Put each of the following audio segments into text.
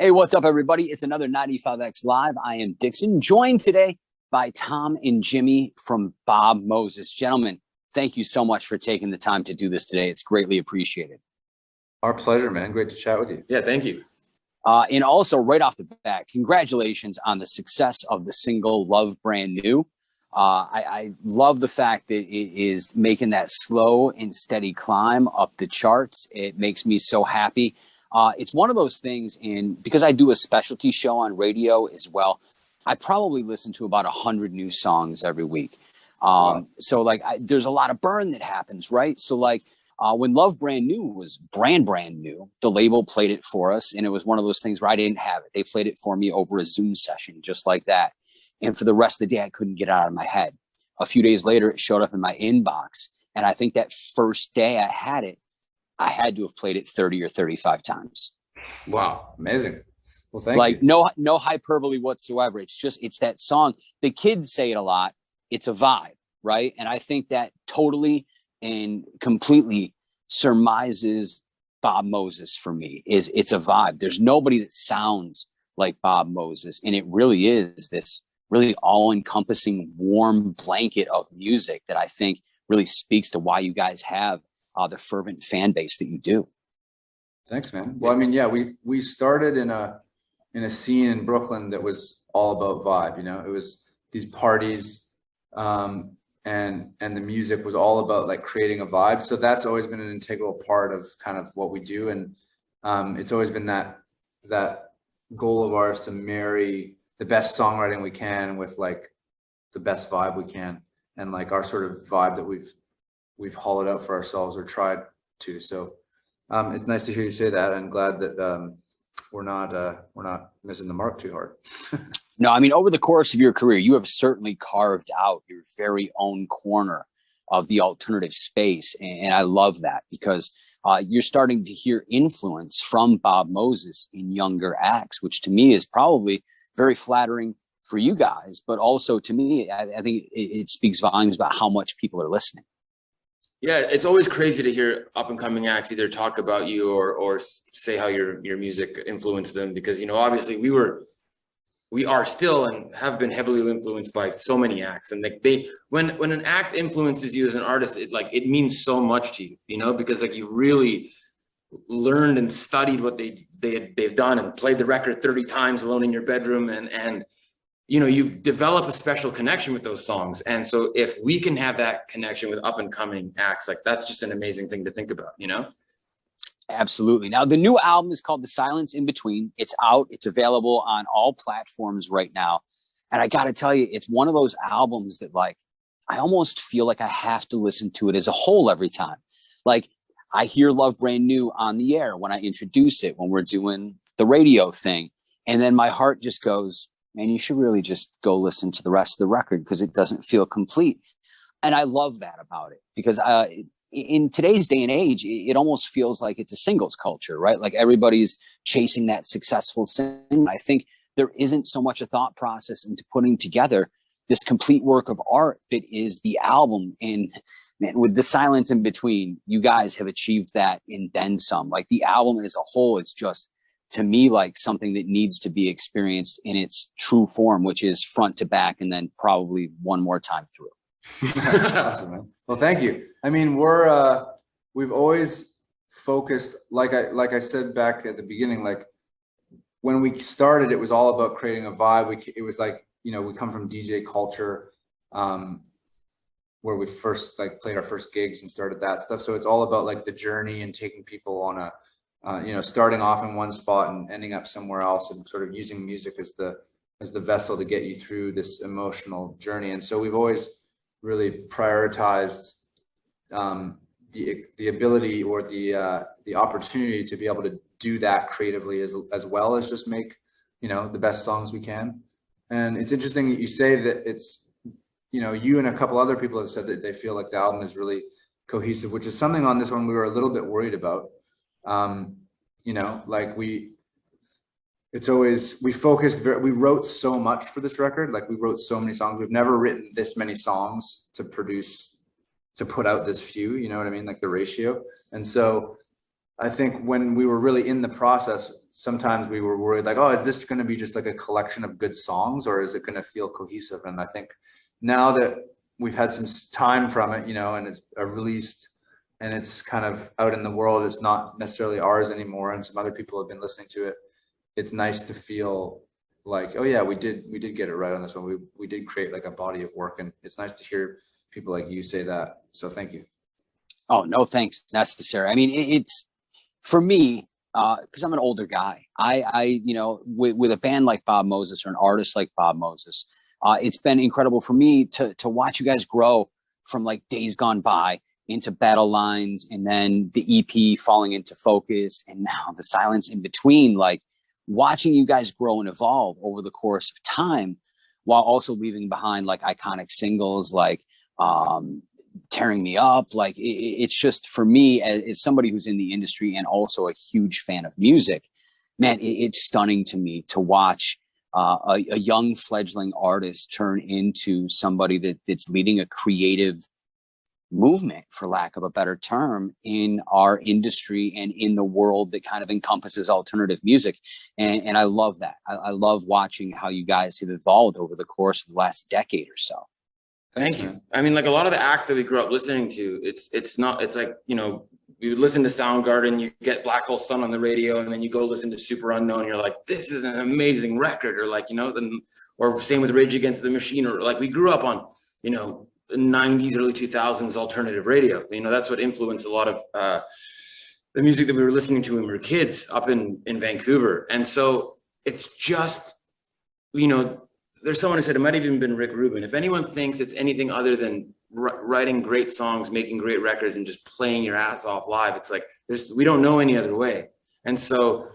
Hey, what's up, everybody? It's another 95X Live. I am Dixon, joined today by Tom and Jimmy from Bob Moses. Gentlemen, thank you so much for taking the time to do this today. It's greatly appreciated. Our pleasure, man. Great to chat with you. Yeah, thank you. And also, right off the bat, congratulations on the success of the single Love Brand New. I love the fact that it is making that slow and steady climb up the charts. It makes me so happy. It's one of those things, and because I do a specialty show on radio as well, I probably listen to about 100 new songs every week. Wow. So like, there's a lot of burn that happens, right? So like, when Love Brand New was brand new, the label played it for us, and it was one of those things where I didn't have it. They played it for me over a Zoom session, just like that. And for the rest of the day, I couldn't get it out of my head. A few days later, it showed up in my inbox, and I think that first day I had it, I had to have played it 30 or 35 times. Wow, amazing. Well, thank you. No hyperbole whatsoever. It's that song. The kids say it a lot. It's a vibe, right? And I think that totally and completely surmises Bob Moses for me. It's a vibe. There's nobody that sounds like Bob Moses, and it really is this really all-encompassing warm blanket of music that I think really speaks to why you guys have the fervent fan base that you do. Thanks, man. Well, I mean, yeah, we started in a scene in Brooklyn that was all about vibe. You know, it was these parties, and the music was all about like creating a vibe. So that's always been an integral part of kind of what we do, and it's always been that goal of ours to marry the best songwriting we can with like the best vibe we can, and like our sort of vibe that we've hollowed out for ourselves or tried to. So it's nice to hear you say that. I'm glad that we're not missing the mark too hard. No, I mean, over the course of your career, you have certainly carved out your very own corner of the alternative space. And I love that because you're starting to hear influence from Bob Moses in younger acts, which to me is probably very flattering for you guys. But also to me, I think it speaks volumes about how much people are listening. Yeah, it's always crazy to hear up and coming acts either talk about you or say how your music influenced them, because, you know, obviously we are still and have been heavily influenced by so many acts, and like when an act influences you as an artist, it means so much to you, you know, because like you really learned and studied what they've done and played the record 30 times alone in your bedroom, and you know, you develop a special connection with those songs. And so if we can have that connection with up and coming acts, like that's just an amazing thing to think about, you know? Absolutely. Now, the new album is called The Silence in Between. It's out. It's available on all platforms right now. And I got to tell you, it's one of those albums that like, I almost feel like I have to listen to it as a whole every time. Like I hear Love Brand New on the air when I introduce it, when we're doing the radio thing. And then my heart just goes, man, you should really just go listen to the rest of the record because it doesn't feel complete. And I love that about it because in today's day and age, it almost feels like it's a singles culture, right? Like everybody's chasing that successful single. I think there isn't so much a thought process into putting together this complete work of art that is the album. And man, with The Silence in Between, you guys have achieved that and then some. Like the album as a whole, it's just, to me, like something that needs to be experienced in its true form, which is front to back and then probably one more time through. Awesome, man. Well, thank you. I mean, we've always focused, like I said back at the beginning, like when we started, it was all about creating a vibe. It was like, you know, we come from DJ culture, where we first like played our first gigs and started that stuff. So it's all about like the journey and taking people on a, you know, starting off in one spot and ending up somewhere else, and sort of using music as the vessel to get you through this emotional journey. And so we've always really prioritized the ability or the opportunity to be able to do that creatively as well as just make, you know, the best songs we can. And it's interesting that you say that it's, you know, you and a couple other people have said that they feel like the album is really cohesive, which is something on this one we were a little bit worried about. You know, like we wrote so much for this record. Like we wrote so many songs. We've never written this many songs to put out this few, you know what I mean? Like the ratio. And so I think when we were really in the process, sometimes we were worried like, oh, is this going to be just like a collection of good songs, or is it going to feel cohesive? And I think now that we've had some time from it, you know, and it's released and it's kind of out in the world, it's not necessarily ours anymore, and some other people have been listening to it. It's nice to feel like, oh yeah, we did get it right on this one. We did create like a body of work, and it's nice to hear people like you say that. So thank you. Oh, no, thanks necessary. I mean, it's for me, because I'm an older guy. You know, with a band like Bob Moses or an artist like Bob Moses, it's been incredible for me to watch you guys grow from like Days Gone By into Battle Lines, and then the EP Falling Into Focus, and now the Silence in Between. Like watching you guys grow and evolve over the course of time, while also leaving behind like iconic singles like Tearing Me Up. Like it's just, for me as somebody who's in the industry and also a huge fan of music, man, it's stunning to me to watch a young fledgling artist turn into somebody that's leading a creative movement, for lack of a better term, in our industry and in the world that kind of encompasses alternative music. And I love that. I love watching how you guys have evolved over the course of the last decade or so. Thank you. I mean, like a lot of the acts that we grew up listening to, it's like, you know, you would listen to Soundgarden, you get Black Hole Sun on the radio, and then you go listen to Super Unknown, you're like, this is an amazing record, or like, you know, or same with Rage Against the Machine, or like we grew up on, you know, 90s, early 2000s alternative radio. You know, that's what influenced a lot of the music that we were listening to when we were kids up in Vancouver. And so it's just, you know, there's someone who said, it might have even been Rick Rubin, if anyone thinks it's anything other than writing great songs, making great records, and just playing your ass off live, it's like, we don't know any other way. And so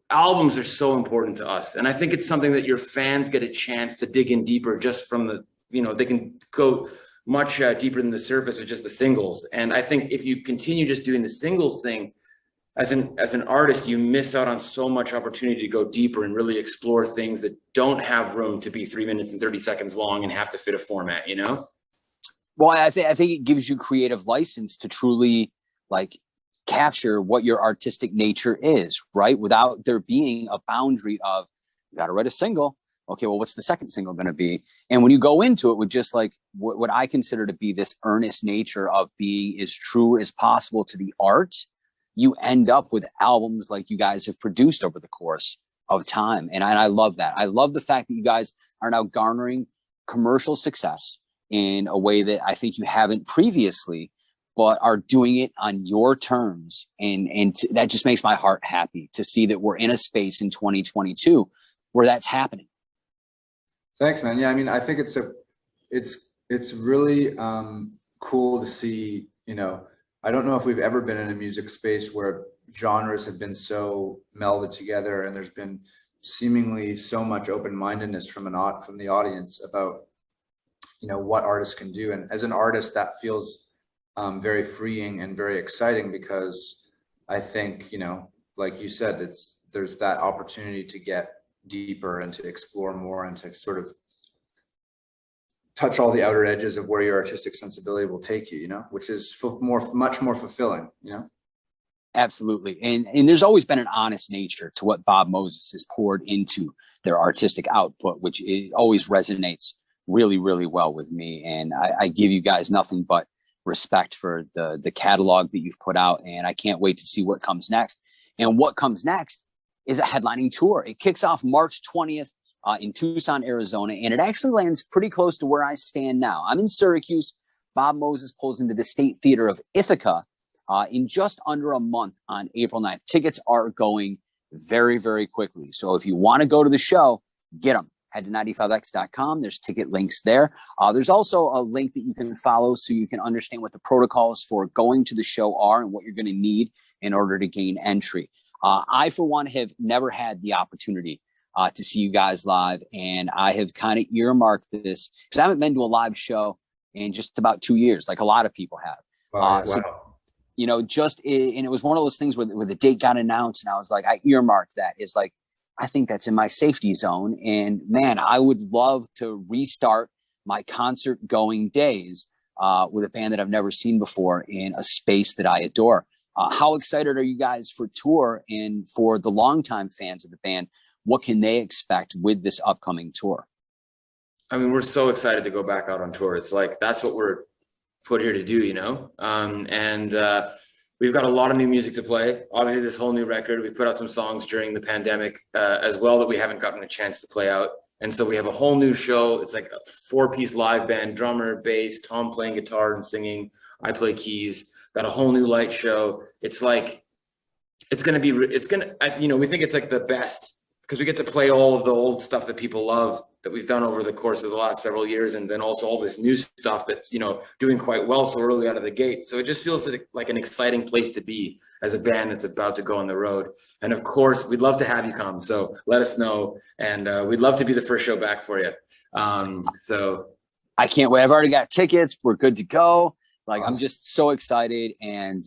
albums are so important to us. And I think it's something that your fans get a chance to dig in deeper just from the, you know, they can go much deeper than the surface with just the singles. And I think if you continue just doing the singles thing, as an artist, you miss out on so much opportunity to go deeper and really explore things that don't have room to be 3 minutes and 30 seconds long and have to fit a format, you know? Well, I think it gives you creative license to truly like capture what your artistic nature is, right? Without there being a boundary of, you got to write a single. Okay, well, what's the second single going to be? And when you go into it with just like what I consider to be this earnest nature of being as true as possible to the art, you end up with albums like you guys have produced over the course of time. And I love that. I love the fact that you guys are now garnering commercial success in a way that I think you haven't previously, but are doing it on your terms. And that just makes my heart happy to see that we're in a space in 2022 where that's happening. Thanks, man. Yeah, I mean, I think it's really cool to see, you know, I don't know if we've ever been in a music space where genres have been so melded together, and there's been seemingly so much open-mindedness from the audience about, you know, what artists can do. And as an artist, that feels very freeing and very exciting, because I think, you know, like you said, there's that opportunity to get deeper and to explore more and to sort of touch all the outer edges of where your artistic sensibility will take you, you know, which is much more fulfilling, you know? Absolutely. And there's always been an honest nature to what Bob Moses has poured into their artistic output, which always resonates really, really well with me. And I give you guys nothing but respect for the catalog that you've put out. And I can't wait to see what comes next. And what comes next is a headlining tour. It kicks off March 20th in Tucson, Arizona, and it actually lands pretty close to where I stand now. I'm in Syracuse. Bob Moses pulls into the State Theater of Ithaca in just under a month on April 9th. Tickets are going very, very quickly. So if you want to go to the show, get them. Head to 95x.com. There's ticket links there. There's also a link that you can follow so you can understand what the protocols for going to the show are and what you're going to need in order to gain entry. I, for one, have never had the opportunity to see you guys live, and I have kind of earmarked this because I haven't been to a live show in just about 2 years, like a lot of people have. Wow. So, you know, and it was one of those things where the date got announced, and I was like, I earmarked that. It's like, I think that's in my safety zone, and man, I would love to restart my concert going days with a band that I've never seen before in a space that I adore. How excited are you guys for tour? And for the longtime fans of the band, what can they expect with this upcoming tour? I mean, we're so excited to go back out on tour. It's like, that's what we're put here to do, you know? We've got a lot of new music to play. Obviously, this whole new record, we put out some songs during the pandemic as well that we haven't gotten a chance to play out. And so we have a whole new show. It's like a 4-piece live band, drummer, bass, Tom playing guitar and singing. I play keys. Got a whole new light show. It's like, we think it's like the best because we get to play all of the old stuff that people love that we've done over the course of the last several years. And then also all this new stuff that's, doing quite well so early out of the gate. So it just feels like an exciting place to be as a band that's about to go on the road. And of course, we'd love to have you come. So let us know. And we'd love to be the first show back for you. So I can't wait. I've already got tickets. We're good to go. Like, Awesome. I'm just so excited. And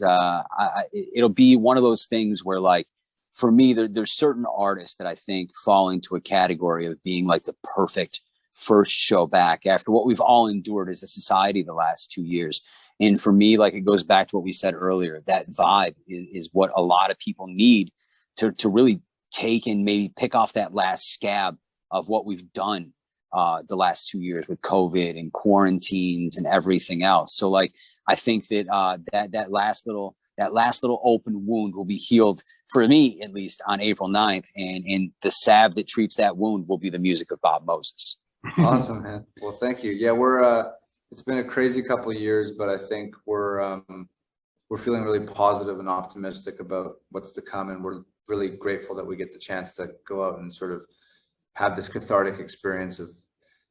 it'll be one of those things where, like, for me, there's certain artists that I think fall into a category of being like the perfect first show back after what we've all endured as a society the last 2 years. And for me, like, it goes back to what we said earlier, that vibe is what a lot of people need to really take and maybe pick off that last scab of what we've done the last 2 years with COVID and quarantines and everything else. So, like, I think that that last little open wound will be healed, for me at least, on April 9th. And the salve that treats that wound will be the music of Bob Moses. Awesome, man. Well, thank you. Yeah, it's been a crazy couple of years, but I think we're feeling really positive and optimistic about what's to come. And we're really grateful that we get the chance to go out and sort of have this cathartic experience of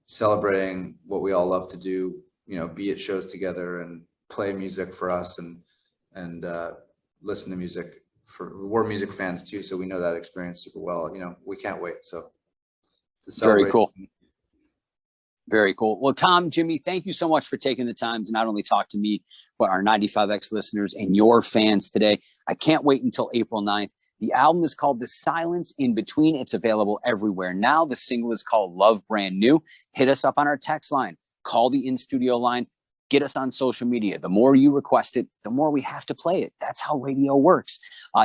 celebrating what we all love to do, be at shows together and play music for us and listen to music. We're music fans too, so we know that experience super well. We can't wait. So it's a Very cool. Very cool. Well, Tom, Jimmy, thank you so much for taking the time to not only talk to me, but our 95X listeners and your fans today. I can't wait until April 9th. The album is called The Silence in Between. It's available everywhere now. The single is called Love Brand New. Hit us up on our text line. Call the in-studio line. Get us on social media. The more you request it, the more we have to play it. That's how radio works.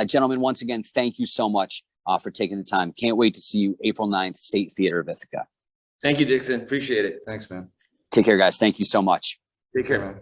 Gentlemen, once again, thank you so much for taking the time. Can't wait to see you April 9th, State Theater of Ithaca. thank you, Dixon. Appreciate it. Thanks, man. Take care, guys. Thank you so much. Take care. Man.